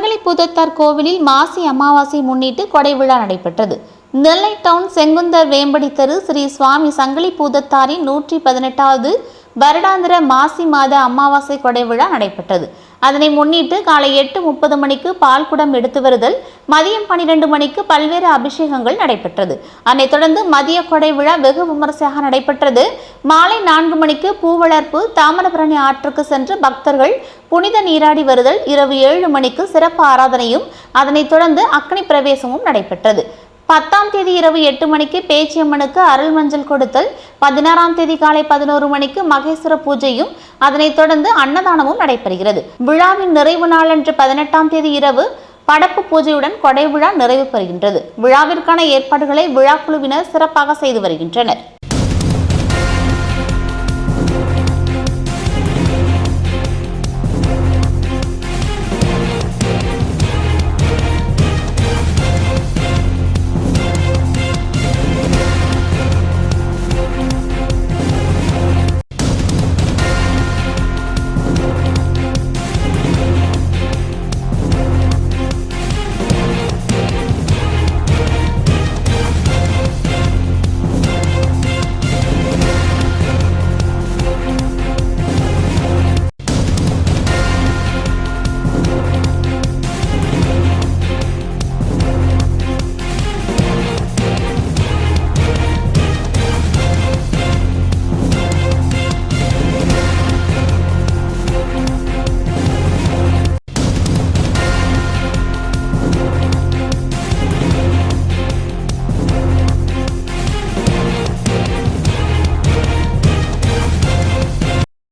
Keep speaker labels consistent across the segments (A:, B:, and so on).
A: சங்கிலி பூதத்தார் கோவிலில் மாசி அமாவாசை முன்னிட்டு கொடை விழா நடைபெற்றது. நெல்லை டவுன் செங்குந்தர் வேம்படி தெரு ஸ்ரீ சுவாமி சங்கிலி பூதத்தாரின் 118வது வருடாந்திர மாசி மாத அமாவாசை கொடை விழா நடைபெற்றது. அதனை முன்னிட்டு காலை 8:30 மணிக்கு பால்குடம் எடுத்து வருதல், மதியம் 12 மணிக்கு பல்வேறு அபிஷேகங்கள் நடைபெற்றது. அதனைத் தொடர்ந்து மதிய கொடை விழா வெகு விமர்சையாக நடைபெற்றது. மாலை 4 மணிக்கு பூவளர்ப்பு, தாமிரபரணி ஆற்றுக்கு சென்று பக்தர்கள் புனித நீராடி வருதல், இரவு 7 மணிக்கு சிறப்பு ஆராதனையும் அதனைத் தொடர்ந்து அக்னி பிரவேசமும் நடைபெற்றது. 10ஆம் தேதி இரவு 8 மணிக்கு பேச்சியம்மனுக்கு அருள் மஞ்சள் கொடுத்தல், 16ஆம் தேதி காலை 11 மணிக்கு மகேஸ்வர பூஜையும் அதனைத் தொடர்ந்து அன்னதானமும் நடைபெறுகிறது. விழாவின் நிறைவு நாளன்று 18ஆம் தேதி இரவு படப்பு பூஜையுடன் கொடை விழா நிறைவு பெறுகின்றது. விழாவிற்கான ஏற்பாடுகளை விழா குழுவினர் சிறப்பாக செய்து வருகின்றனர்.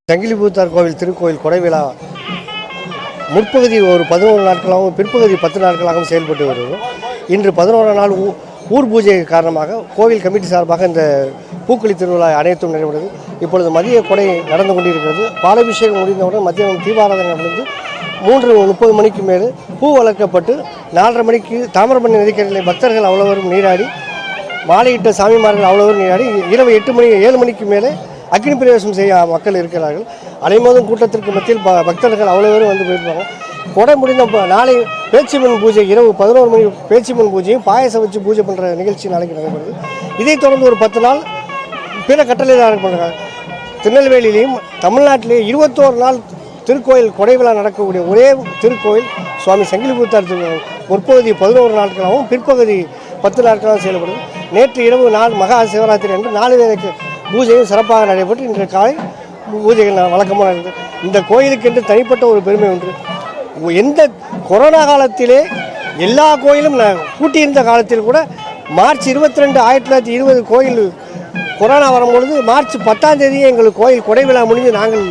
B: சங்கிலி பூதத்தார் கோவில் திருக்கோயில் கொடை விழா முற்பகுதி ஒரு 11 நாட்களாகவும் பிற்பகுதி 10 நாட்களாகவும் செயல்பட்டு வருவது. இன்று 11ஆம் நாள் ஊர் பூஜை காரணமாக கோவில் கமிட்டி சார்பாக இந்த பூக்களி திருவிழா அனைத்தும் நடைபெறுகிறது. இப்பொழுது மதிய கொடை நடந்து கொண்டிருக்கிறது. பாலாபிஷேகம் முடிந்தவுடன் மதியம் தீபாராதனை நடந்து 3:30 மணிக்கு மேல் பூ வளர்க்கப்பட்டு 4:30 மணிக்கு தாமிரபரணி நதிக்கரையில் பக்தர்கள் அவ்வளவரும் நீராடி, மாலையிட்ட சாமிமார்கள் அவ்வளவரும் நீராடி, இரவு 7 மணிக்கு மேலே அக்னி பிரவேசம் செய்ய மக்கள் இருக்கிறார்கள். அலைமோதும் கூட்டத்திற்கு மத்தியில் பக்தர்கள் அவ்வளோ வந்து போயிருப்பாங்க. கொடை முடிந்த நாளை பேச்சியம்மன் பூஜை, இரவு 11 மணி பேச்சியம்மன் பூஜையும் பாயசம் வச்சு பூஜை பண்ணுற நிகழ்ச்சி நாளைக்கு நடைபெறுது. இதைத் தொடர்ந்து ஒரு 10 நாள் பிற கட்டளைதாரர் பண்ணுறாங்க. திருநெல்வேலியிலையும் தமிழ்நாட்டிலேயே 21 நாள் திருக்கோயில் கொடை விழா நடக்கக்கூடிய ஒரே திருக்கோயில் சுவாமி சங்கிலி பூதத்தார் திருக்கோயில். முற்பகுதி 11 நாட்களாகவும் பிற்பகுதி 10 நாட்களாகவும் செயல்படுது. நேற்று இரவு மகா சிவராத்திரி அன்று 4 வேளைக்கு பூஜையும் சிறப்பாக நடைபெற்று இன்றைய காலை பூஜைகள் வழக்கமாக இருக்குது. இந்த கோயிலுக்கென்று தனிப்பட்ட ஒரு பெருமை உண்டு. எந்த கொரோனா காலத்திலே எல்லா கோயிலும் கூட்டியிருந்த காலத்தில் கூட மார்ச் 22, 1920 கோயில் கொரோனா வரும்பொழுது மார்ச் 10ஆம் தேதியே எங்களுக்கு கோயில் கொடை விழா முடிஞ்சு நாங்கள்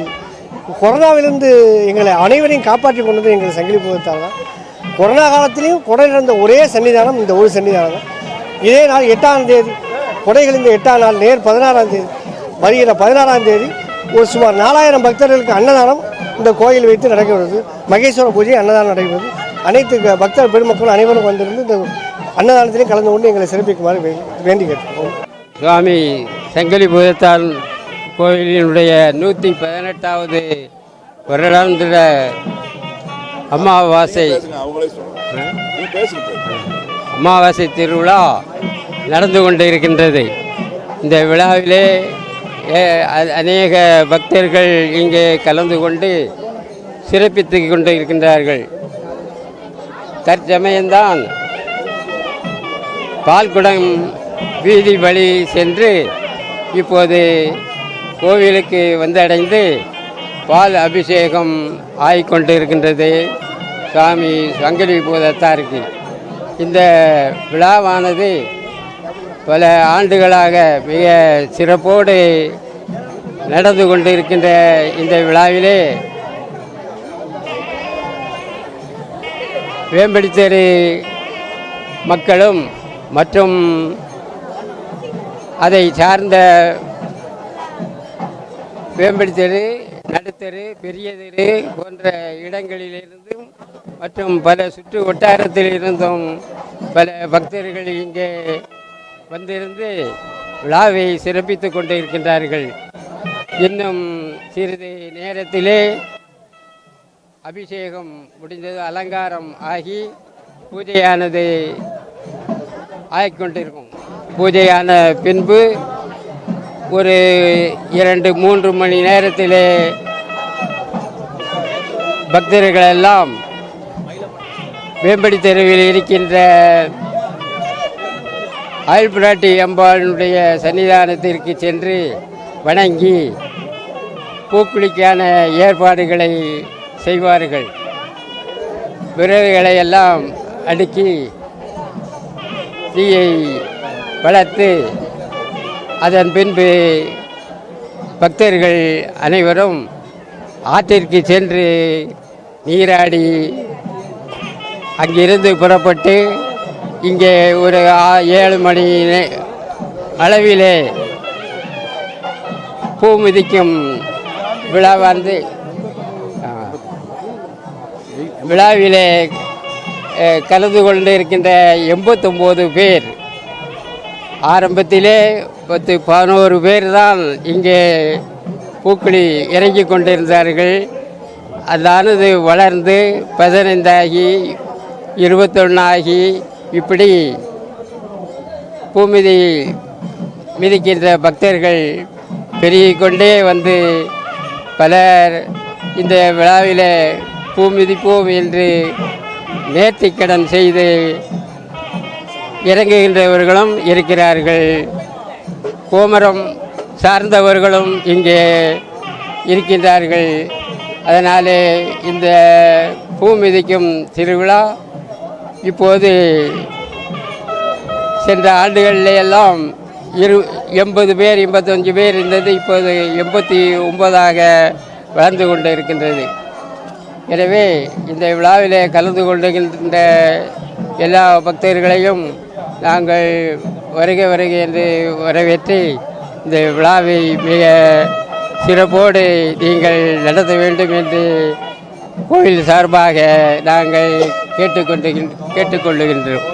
B: கொரோனாவிலிருந்து எங்களை அனைவரையும் காப்பாற்றி கொண்டது எங்கள் சங்கிலி பூதத்தார் தான். கொரோனா காலத்திலையும் கொடை நடந்த ஒரே சன்னிதானம் இந்த ஒரு சன்னிதானம் தான். இதே நாள் 8ஆம் தேதி கொடைகள் இந்த 8ஆம் நாள் நேர் 16ஆம் தேதி வருகிற 16ஆம் தேதி ஒரு சுமார் 4000 பக்தர்களுக்கு அன்னதானம் இந்த கோயில் வைத்து நடக்கிறது. மகேஸ்வர பூஜை அன்னதானம் நடைபெறுது. அனைத்து பக்தர் பெருமக்கள் அனைவரும் வந்திருந்து இந்த அன்னதானத்திலையும் கலந்து கொண்டு எங்களை சிறப்பிக்குமாறு வேண்டி கேட்டுக்கோம்.
C: சுவாமி சங்கிலி பூதத்தார் கோயிலினுடைய 118வது வருடாந்திர அமாவாசை திருவிழா நடந்து கொண்டு இருக்கின்றது. இந்த விழாவிலே அநேக பக்தர்கள் இங்கே கலந்து கொண்டு சிறப்பித்து கொண்டு இருக்கின்றார்கள். தற்சமயம்தான் பால்குடம் வீதி வழி சென்று இப்போது கோவிலுக்கு வந்தடைந்து பால் அபிஷேகம் ஆகிக்கொண்டு இருக்கின்றது சுவாமி சங்கிலி பூதத்தாருக்கு. இந்த விழாவானது பல ஆண்டுகளாக மிக சிறப்போடு நடந்து கொண்டு இருக்கின்ற இந்த விழாவிலே வேம்படி தெரு மக்களும் மற்றும் அதை சார்ந்த வேம்படி தெரு, நடுத்தெரு, பெரிய தெரு போன்ற இடங்களிலிருந்தும் மற்றும் பல சுற்று வட்டாரத்தில் இருந்தும் பல பக்தர்கள் இங்கே வந்திருந்து விழாவை சிறப்பித்து கொண்டு இருக்கின்றார்கள். இன்னும் சிறிது நேரத்திலே அபிஷேகம் முடிந்தது, அலங்காரம் ஆகி பூஜையானது ஆகிக்கொண்டிருக்கும். பூஜையான பின்பு ஒரு 2-3 மணி நேரத்திலே பக்தர்களெல்லாம் வேம்படி தெருவில் இருக்கின்ற ஆயுள்பிராட்டி அம்பாளுடைய சன்னிதானத்திற்கு சென்று வணங்கி பூக்குளிக்கான ஏற்பாடுகளை செய்வார்கள். விறகுகளை எல்லாம் அடுக்கி தீயை வளர்த்து அதன் பின்பு பக்தர்கள் அனைவரும் ஆற்றிற்கு சென்று நீராடி அங்கிருந்து புறப்பட்டு இங்கே ஒரு 7 மணி அளவிலே பூ மிதிக்கும் விழாவானது விழாவிலே கலந்து கொண்டு இருக்கின்ற 89 பேர், ஆரம்பத்திலே 10-11 பேர் தான் இங்கே பூக்குழி இறங்கி கொண்டிருந்தார்கள். அதானது வளர்ந்து 15 ஆகி 21 ஆகி இப்படி பூமிதி மிதிக்கின்ற பக்தர்கள் பெருகிக்கொண்டே வந்து பலர் இந்த விழாவில் பூ மிதிப்போம் என்று நேர்த்திக்கடன் செய்து இறங்குகின்றவர்களும் இருக்கிறார்கள். கோமரம் சார்ந்தவர்களும் இங்கே இருக்கின்றார்கள். அதனாலே இந்த பூ மிதிக்கும் திருவிழா இப்போது சென்ற ஆண்டுகளிலே எல்லாம் 80 பேர் 85 பேர் இருந்தது, இப்போது 89ஆக வளர்ந்து கொண்டு இருக்கின்றது. எனவே இந்த விழாவிலே கலந்து கொள்கின்ற எல்லா பக்தர்களையும் நாங்கள் வருக வருக என்று வரவேற்று இந்த விழாவை மிக சிறப்போடு நீங்கள் நடத்த வேண்டும் என்று கோயில் சார்பாக நாங்கள் கேட்டுக்கொள்ளுகின்றோம்.